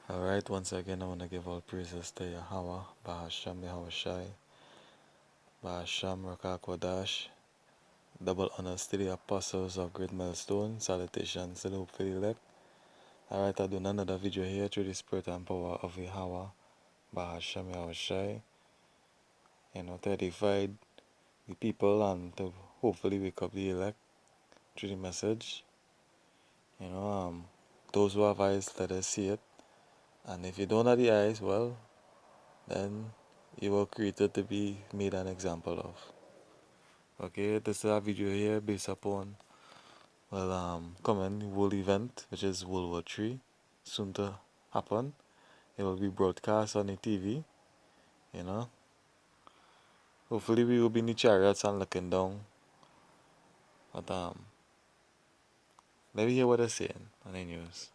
Alright, once again I want to give all praises to Yahweh, Bahasham Yahushai, Bahasham Rakakwadash. Double honors to the apostles of Great Milestone. Salutations to the hopefully elect. Alright, I do another video here through the spirit and power of Yahweh, Bahasham Yahushai. To edify the people and to hopefully wake up the elect through the message. Those who have eyes, let us see it. And if you don't have the eyes, well, then you were created to be made an example of. Okay, this is a video here based upon coming world event, which is World War 3, soon to happen. It will be broadcast on the TV. Hopefully we will be in the chariots and looking down. But let me hear what they're saying on the news.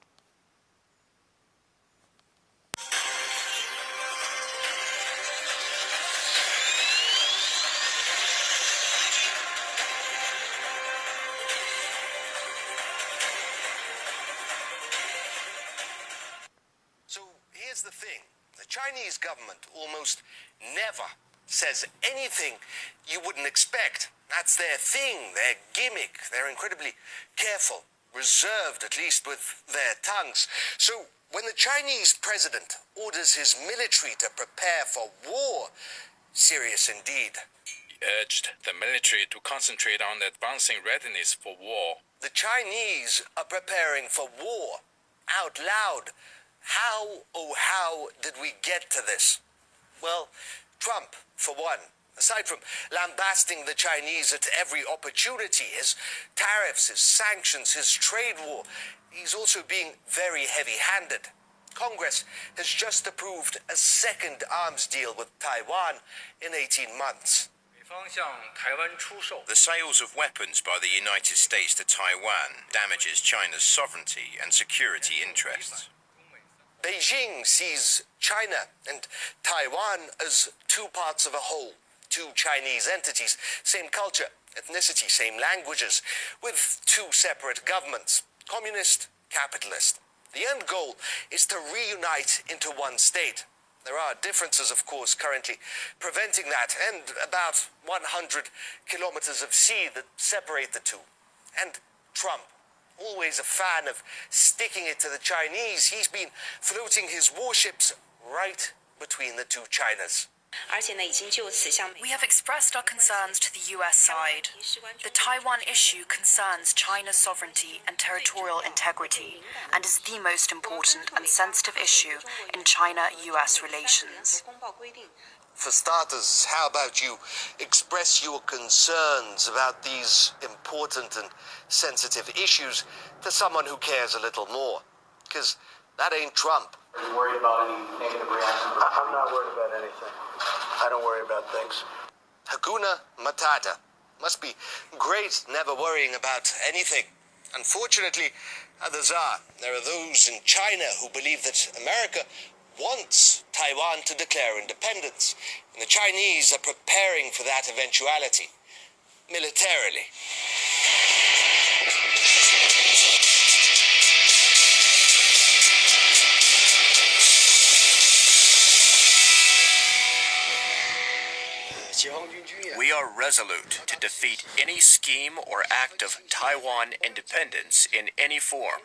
So here's the thing. The Chinese government almost never says anything you wouldn't expect. That's their thing, their gimmick. They're incredibly careful, reserved at least with their tongues. So when the Chinese president orders his military to prepare for war, serious indeed. He urged the military to concentrate on advancing readiness for war. The Chinese are preparing for war, out loud. How, oh how, did we get to this? Well, Trump, for one. Aside from lambasting the Chinese at every opportunity, his tariffs, his sanctions, his trade war, he's also being very heavy-handed. Congress has just approved a second arms deal with Taiwan in 18 months. The sales of weapons by the United States to Taiwan damages China's sovereignty and security interests. Beijing sees China and Taiwan as two parts of a whole, two Chinese entities, same culture, ethnicity, same languages, with two separate governments, communist, capitalist. The end goal is to reunite into one state. There are differences, of course, currently preventing that, and about 100 kilometers of sea that separate the two. And Trump, always a fan of sticking it to the Chinese, he's been floating his warships right between the two Chinas. We have expressed our concerns to the US side. The Taiwan issue concerns China's sovereignty and territorial integrity and is the most important and sensitive issue in China-US relations. For starters, how about you express your concerns about these important and sensitive issues to someone who cares a little more? Because that ain't Trump. Are you worried about any negative reactions? I'm not worried about anything. I don't worry about things. Hakuna Matata. Must be great never worrying about anything. Unfortunately, others are. There are those in China who believe that America wants Taiwan to declare independence, and the Chinese are preparing for that eventuality, militarily. We are resolute to defeat any scheme or act of Taiwan independence in any form.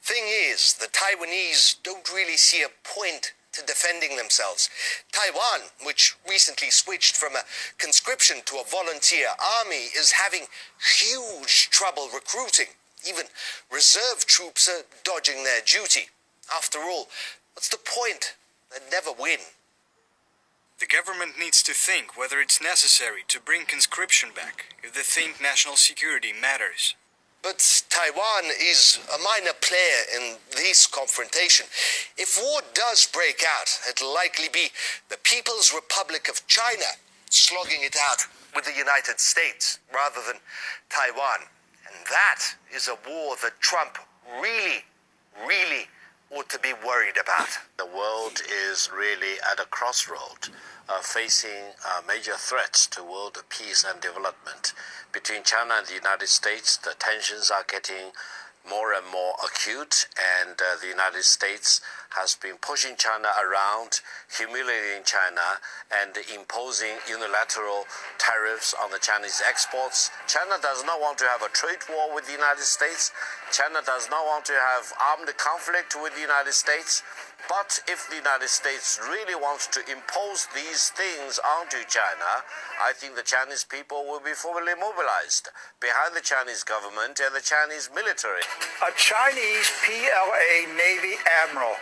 Thing is, the Taiwanese don't really see a point to defending themselves. Taiwan, which recently switched from a conscription to a volunteer army, is having huge trouble recruiting. Even reserve troops are dodging their duty. After all, what's the point? They'd never win. The government needs to think whether it's necessary to bring conscription back if they think national security matters. But Taiwan is a minor player in this confrontation. If war does break out, it'll likely be the People's Republic of China slogging it out with the United States rather than Taiwan. And that is a war that Trump really ought to be worried about. The world is really at a crossroad, facing major threats to world peace and development. Between China and the United States, the tensions are getting more and more acute, and the United States has been pushing China around, humiliating China, and imposing unilateral tariffs on the Chinese exports. China does not want to have a trade war with the United States. China does not want to have armed conflict with the United States. But if the United States really wants to impose these things onto China, I think the Chinese people will be fully mobilized behind the Chinese government and the Chinese military. A Chinese PLA Navy admiral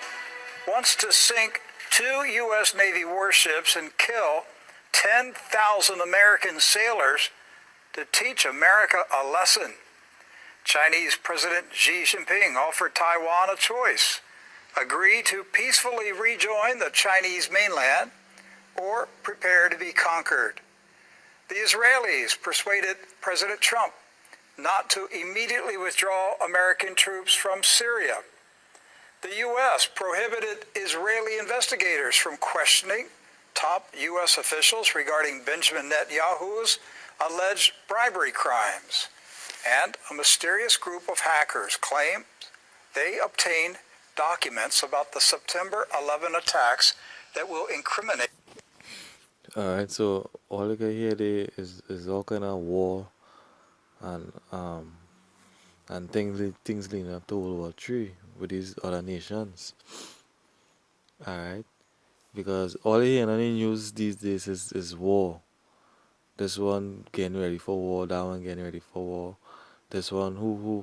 wants to sink 2 U.S. Navy warships and kill 10,000 American sailors to teach America a lesson. Chinese President Xi Jinping offered Taiwan a choice: agree to peacefully rejoin the Chinese mainland or prepare to be conquered. The Israelis persuaded President Trump not to immediately withdraw American troops from Syria. The U.S. prohibited Israeli investigators from questioning top U.S. officials regarding Benjamin Netanyahu's alleged bribery crimes. And a mysterious group of hackers claimed they obtained documents about the September 11 attacks that will incriminate. Alright, so all you can hear there is all kind of war and things leading up to World War III with these other nations. Alright? Because all you hear on the news these days is war. This one getting ready for war, that one getting ready for war. This one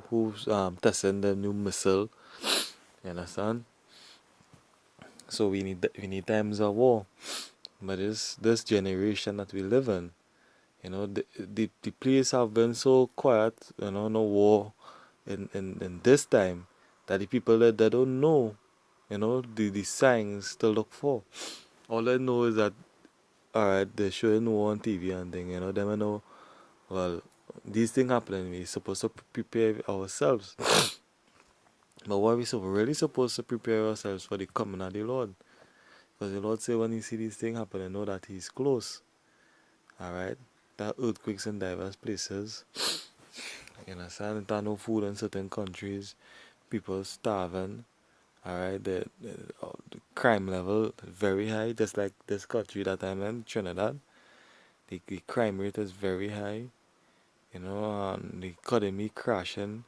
who's testing the new missile. You understand? So we need times of war. But this generation that we live in, the place have been so quiet, no war in this time, that the people that they don't know, the signs to look for. All they know is that, alright, they're showing war on TV and thing, them know, well, these things happening, we're supposed to prepare ourselves. But what we really supposed to prepare ourselves for the coming of the Lord? Because the Lord say when you see these things happening, know that He's close. Alright? There are earthquakes in diverse places. You understand? There are no food in certain countries. People starving. Alright? The crime level is very high. Just like this country that I'm in, Trinidad. The crime rate is very high. And the economy crashing.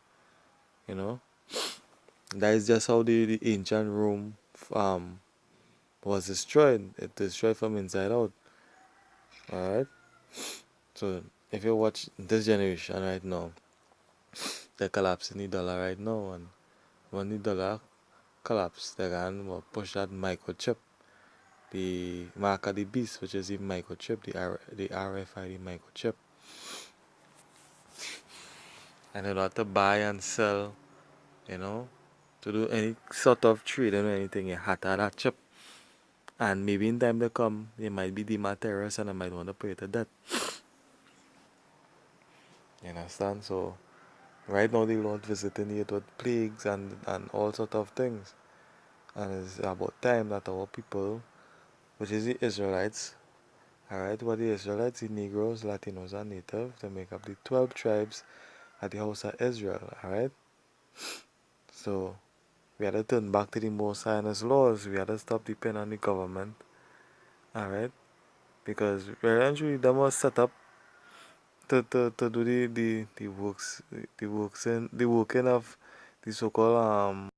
That is just how the ancient Rome was destroyed. It destroyed from inside out. Alright? So if you watch this generation right now, they're collapsing the dollar right now, and when the dollar collapse, they're gonna push that microchip, the mark of the beast, which is the microchip, the RFID microchip. And in order to buy and sell, to do any sort of trading or anything, you have to have that chip. And maybe in time to come, you might be dematerialized and I might want to pay to debt. You understand? So right now the Lord visiting it with plagues and all sort of things. And it's about time that our people, which is the Israelites, alright, what the Israelites, the Negroes, Latinos, and Native, they make up the 12 tribes at the house of Israel, alright? So we had to turn back to the Most High and His laws. We had to stop depending on the government, alright? Because eventually they must set up to do the works, the working of the so-called